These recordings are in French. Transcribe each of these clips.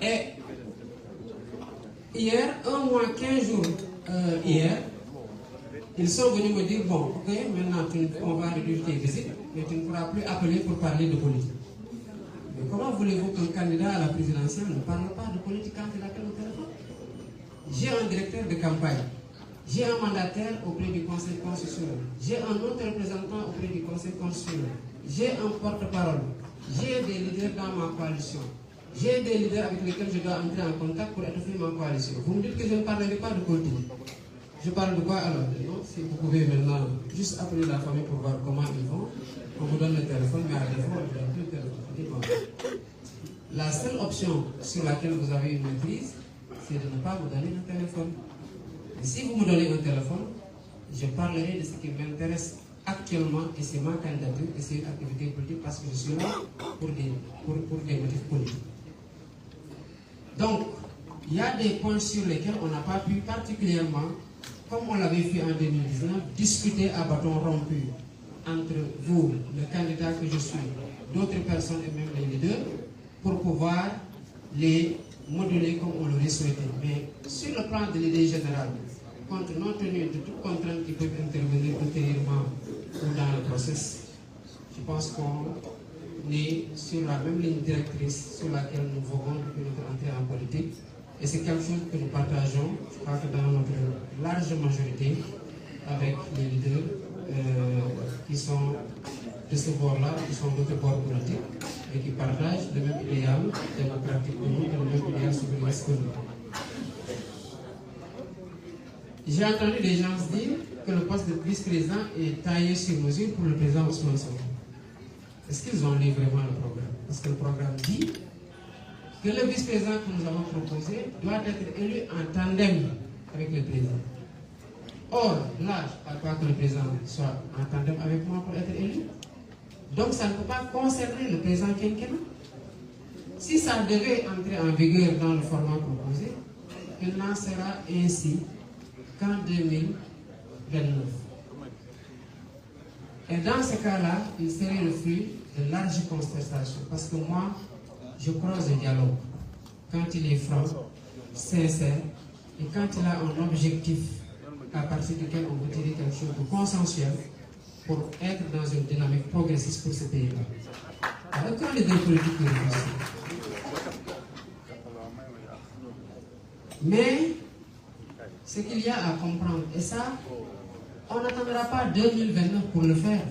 Et hier, 1 mois, 15 jours, hier, ils sont venus me dire, bon, ok, maintenant on va réduire tes visites, mais tu ne pourras plus appeler pour parler de politique. Mais comment voulez-vous qu'un candidat à la présidentielle ne parle pas de politique quand il appelle au téléphone? J'ai un directeur de campagne, j'ai un mandataire auprès du Conseil constitutionnel, j'ai un autre représentant auprès du Conseil constitutionnel, j'ai un porte-parole, j'ai des leaders dans ma coalition, j'ai des leaders avec lesquels je dois entrer en contact pour étoffer ma coalition. Vous me dites que je ne parlerai pas de politique. Je parle de quoi alors? Non, si vous pouvez maintenant juste appeler la famille pour voir comment ils vont, on vous donne le téléphone, mais à défaut, on vous donne plus le téléphone. La seule option sur laquelle vous avez une maîtrise, c'est de ne pas vous donner un téléphone. Et si vous me donnez un téléphone, je parlerai de ce qui m'intéresse actuellement, et c'est ma candidature, et c'est une activité politique, parce que je suis là pour des motifs politiques. Donc, il y a des points sur lesquels on n'a pas pu particulièrement, comme on l'avait fait en 2019, discuter à bâton rompu entre vous, le candidat que je suis, d'autres personnes et même les leaders, pour pouvoir les moduler comme on l'aurait souhaité. Mais sur le plan de l'idée générale, compte non tenu de toutes contraintes qui peuvent intervenir ultérieurement ou dans le processus, je pense qu'on est sur la même ligne directrice sur laquelle nous voguons depuis notre entrée en politique. Et c'est quelque chose que nous partageons, je crois que dans notre large majorité, avec les leaders qui sont de ce bord-là, qui sont d'autres bords politiques, et qui partagent le même idéal démocratique que nous, et le même idéal souverainiste que nous. J'ai entendu des gens dire que le poste de vice-président est taillé sur mesure pour le président Ousmane Sonko. Est-ce qu'ils ont lu vraiment le programme? Parce que le programme dit que le vice-président que nous avons proposé doit être élu en tandem avec le président. Or, là, je ne parle pas que le président soit en tandem avec moi pour être élu. Donc, ça ne peut pas concerner le président quinquennat. Si ça devait entrer en vigueur dans le format proposé, il n'en sera ainsi qu'en 2029. Et dans ce cas-là, il serait le fruit de larges concertations. Parce que moi, je crois au dialogue quand il est franc, sincère, et quand il a un objectif à partir duquel on veut tirer quelque chose de consensuel pour être dans une dynamique progressiste pour ce pays-là. Alors, aucun leader politique ne réussit. Mais ce qu'il y a à comprendre, et ça, on n'attendra pas 2029 pour le faire.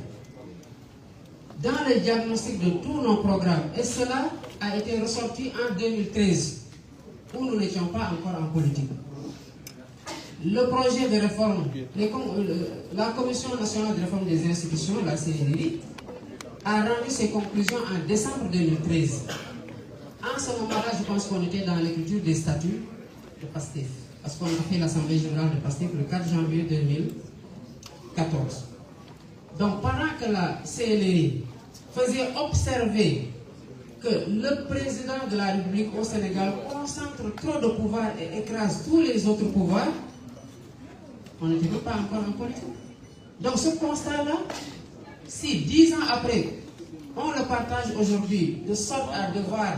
Dans le diagnostic de tous nos programmes, et cela a été ressorti en 2013, où nous n'étions pas encore en politique. Le projet de réforme, la Commission nationale de réforme des institutions, la CNRI, a rendu ses conclusions en décembre 2013. En ce moment-là, je pense qu'on était dans l'écriture des statuts de PASTEF, parce qu'on a fait l'Assemblée générale de PASTEF le 4 janvier 2014. Donc, pendant que la CNRI faisait observer que le président de la République au Sénégal concentre trop de pouvoir et écrase tous les autres pouvoirs, on n'était pas encore en politique. Donc ce constat-là, si 10 ans après, on le partage aujourd'hui, de sorte à devoir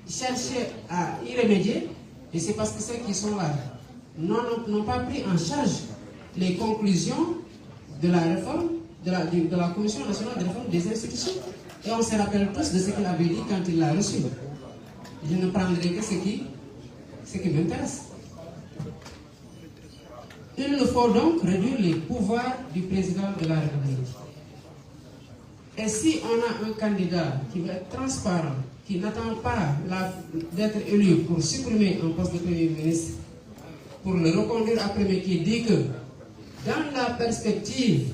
chercher à y remédier, et c'est parce que ceux qui sont là n'ont pas pris en charge les conclusions de la réforme, de la Commission nationale de réforme des institutions. Et on se rappelle tous de ce qu'il avait dit quand il l'a reçu. Je ne prendrai que ce qui m'intéresse. Il nous faut donc réduire les pouvoirs du président de la République. Et si on a un candidat qui va être transparent, qui n'attend pas d'être élu pour supprimer un poste de Premier ministre, pour le reconduire après, mais qui dit que dans la perspective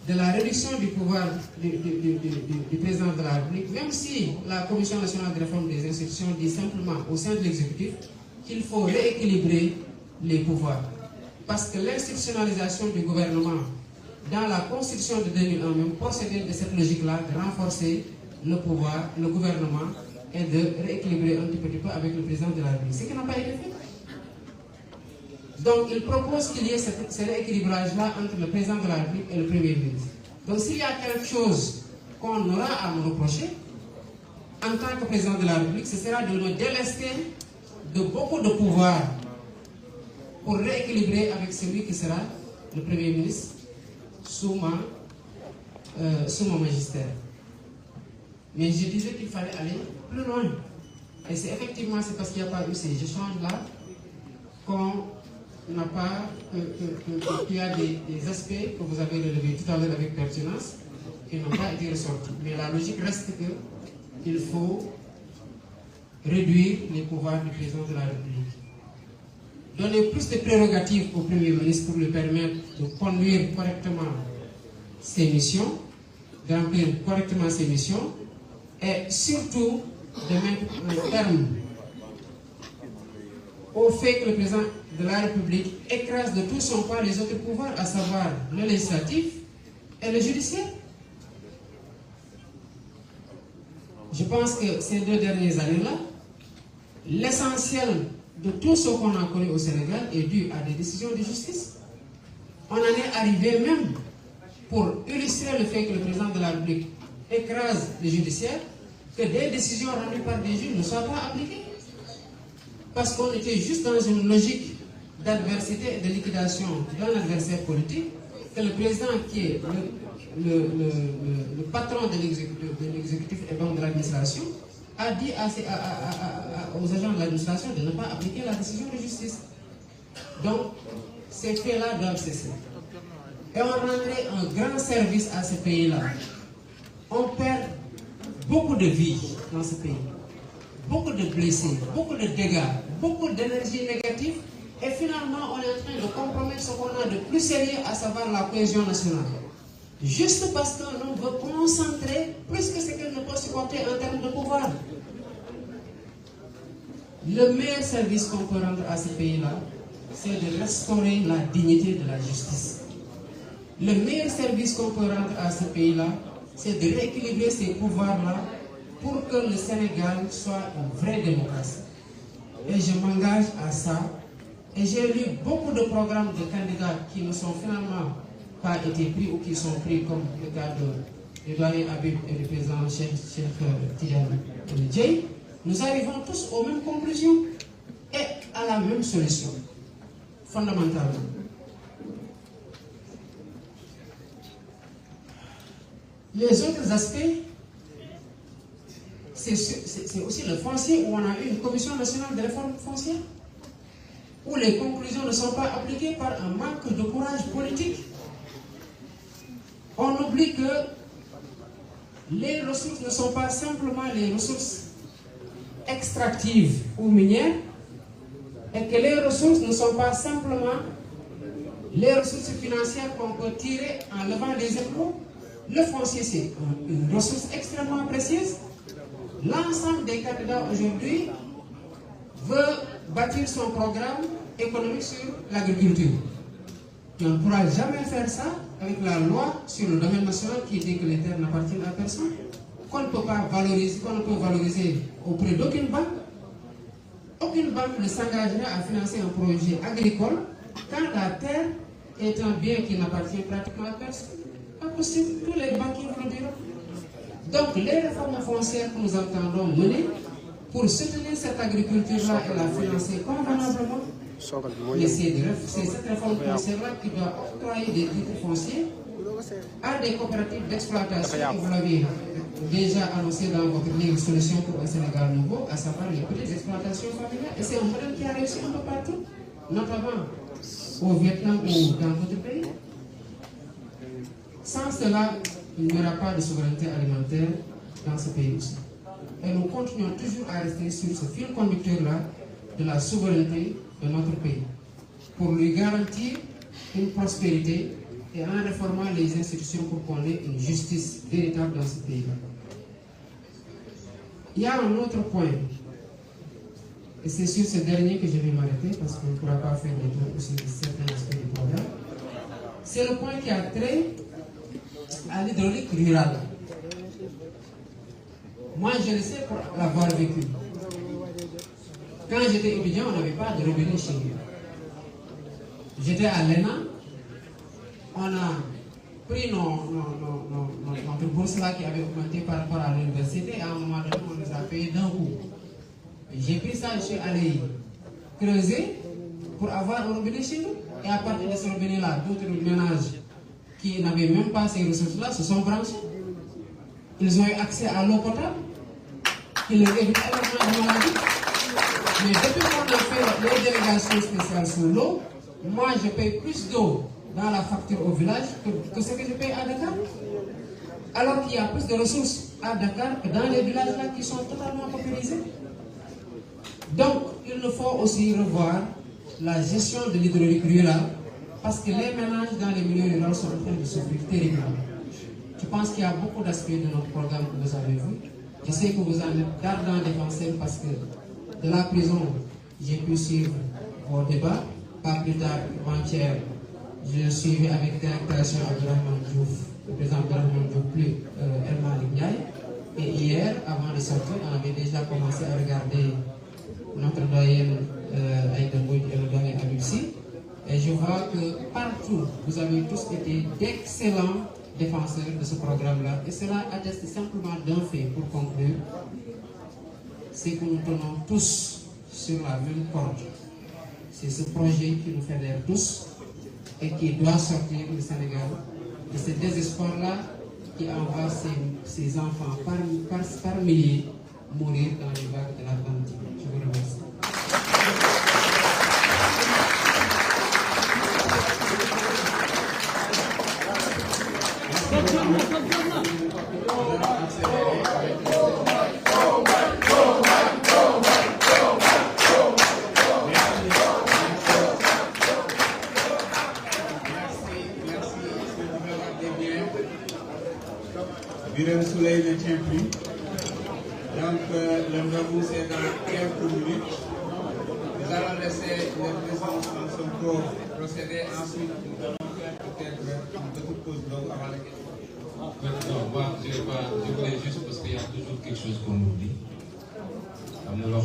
de la réduction du pouvoir du président de la République, même si la Commission nationale de réforme des institutions dit simplement au sein de l'exécutif qu'il faut rééquilibrer les pouvoirs. Parce que l'institutionnalisation du gouvernement dans la Constitution de 2001 même procédait de cette logique-là, de renforcer le pouvoir, le gouvernement, et de rééquilibrer un petit peu avec le président de la République. Ce qui n'a pas été fait. Donc il propose qu'il y ait ce rééquilibrage-là entre le président de la République et le Premier ministre. Donc s'il y a quelque chose qu'on aura à me reprocher, en tant que président de la République, ce sera de me délester de beaucoup de pouvoir pour rééquilibrer avec celui qui sera le Premier ministre sous mon magistère. Mais je disais qu'il fallait aller plus loin. Et c'est effectivement parce qu'il n'y a pas eu ces échanges-là qu'on n'a pas, qu'il y a des aspects que vous avez relevés tout à l'heure avec pertinence qui n'ont pas été ressortis. Mais la logique reste qu'il faut réduire les pouvoirs du président de la République. Donner plus de prérogatives au Premier ministre pour lui permettre de conduire correctement ses missions, d'remplir correctement ses missions, et surtout de mettre un terme au fait que le président de la République écrase de tout son poids les autres pouvoirs, à savoir le législatif et le judiciaire. Je pense que ces 2 dernières années-là, l'essentiel de tout ce qu'on a connu au Sénégal est dû à des décisions de justice. On en est arrivé même, pour illustrer le fait que le président de la République écrase le judiciaire, que des décisions rendues par des juges ne soient pas appliquées. Parce qu'on était juste dans une logique d'adversité et de liquidation d'un adversaire politique, que le président qui est le patron de l'exécutif et donc de l'administration a dit aux agents de l'administration de ne pas appliquer la décision de justice. Donc, ces faits-là doivent cesser. Et on rendrait un grand service à ce pays-là. On perd beaucoup de vies dans ce pays, beaucoup de blessés, beaucoup de dégâts, beaucoup d'énergie négative, et finalement on est en train de compromettre ce qu'on a de plus sérieux, à savoir la cohésion nationale. Juste parce qu'on veut concentrer plus que ce qu'elle ne peut supporter en termes de pouvoir. Le meilleur service qu'on peut rendre à ce pays-là, c'est de restaurer la dignité de la justice. Le meilleur service qu'on peut rendre à ce pays-là, c'est de rééquilibrer ces pouvoirs-là pour que le Sénégal soit une vraie démocratie. Et je m'engage à ça. Et j'ai lu beaucoup de programmes de candidats qui ne sont finalement pas été pris ou qui sont pris, comme le cas de doyen Habib et du président Cheikh Tidiane Dièye. Nous arrivons tous aux mêmes conclusions et à la même solution, fondamentalement. Les autres aspects, c'est aussi le foncier, où on a eu une commission nationale de réforme foncière, où les conclusions ne sont pas appliquées par un manque de courage politique. On oublie que les ressources ne sont pas simplement les ressources extractives ou minières, et que les ressources ne sont pas simplement les ressources financières qu'on peut tirer en levant des impôts. Le foncier, c'est une ressource extrêmement précieuse. L'ensemble des candidats aujourd'hui veut bâtir son programme économique sur l'agriculture. Et on ne pourra jamais faire ça avec la loi sur le domaine national qui dit que les terres n'appartiennent à personne, qu'on ne peut pas valoriser, qu'on ne peut valoriser auprès d'aucune banque. Aucune banque ne s'engagera à financer un projet agricole quand la terre est un bien qui n'appartient pratiquement à personne. Pas possible, tous les banquiers vous le diront. Donc les réformes foncières que nous entendons mener pour soutenir cette agriculture-là et la financer convenablement, mais c'est cette réforme foncière-là qui doit octroyer des titres fonciers à des coopératives d'exploitation, et vous l'avez déjà annoncé dans votre livre Solution pour un Sénégal nouveau, à savoir les petites exploitations familiales. Et c'est un modèle qui a réussi un peu partout, notamment au Vietnam ou dans d'autres pays. Sans cela, il n'y aura pas de souveraineté alimentaire dans ce pays aussi. Et nous continuons toujours à rester sur ce fil conducteur-là de la souveraineté de notre pays, pour lui garantir une prospérité et en réformant les institutions pour qu'on ait une justice véritable dans ce pays-là. Il y a un autre point, et c'est sur ce dernier que je vais m'arrêter parce qu'on ne pourra pas faire des tours aussi de certains aspects du programme. C'est le point qui a trait à l'hydraulique rurale. Moi, je le sais pour l'avoir vécu. Quand j'étais étudiant, on n'avait pas de robinet chez nous. J'étais à l'ENA, on a pris notre bourse là qui avait augmenté par rapport à l'université, et à un moment donné, on nous a payé d'un coup. J'ai pris ça, je suis allé creusé pour avoir un robinet chez nous. Et à partir de ce robinet-là, d'autres ménages qui n'avaient même pas ces ressources-là se sont branchés. Ils ont eu accès à l'eau potable, qui leur évite énormément de maladies. Mais depuis qu'on a fait les délégations spéciales sur l'eau, moi je paye plus d'eau dans la facture au village que ce que je paye à Dakar. Alors qu'il y a plus de ressources à Dakar que dans les villages là qui sont totalement paupérisés. Donc il nous faut aussi revoir la gestion de l'hydraulique rurale parce que les ménages dans les milieux ruraux sont en train de souffrir terriblement. Je pense qu'il y a beaucoup d'aspects de notre programme que vous avez vu. Je sais que vous en êtes d'ardents défenseurs parce que de la prison, j'ai pu suivre vos débats. Pas plus tard qu'avant-hier, je suivais avec délectation Abdourahmane Diouf, le président Abdourahmane Diouf, plus El Malick Ndiaye. Et hier, avant de sortir, on avait déjà commencé à regarder notre doyenne Aïda Mbodj et le doyen Abibsi. Et je vois que partout, vous avez tous été d'excellents défenseurs de ce programme-là. Et cela atteste simplement d'un fait, pour conclure, c'est que nous tenons tous sur la même corde. C'est ce projet qui nous fédère tous et qui doit sortir du Sénégal. Et ce désespoir-là qui envoie ces enfants par milliers mourir dans les vagues de l'Atlantique. Je vous remercie. Birame Souleye ne tient plus. Donc le rendez-vous c'est dans quelques minutes. Nous allons laisser le président Sonko procéder. Ensuite, nous allons faire peut-être une petite pause d'eau avant la question. Non, moi je voulais juste parce qu'il y a toujours quelque chose qu'on oublie.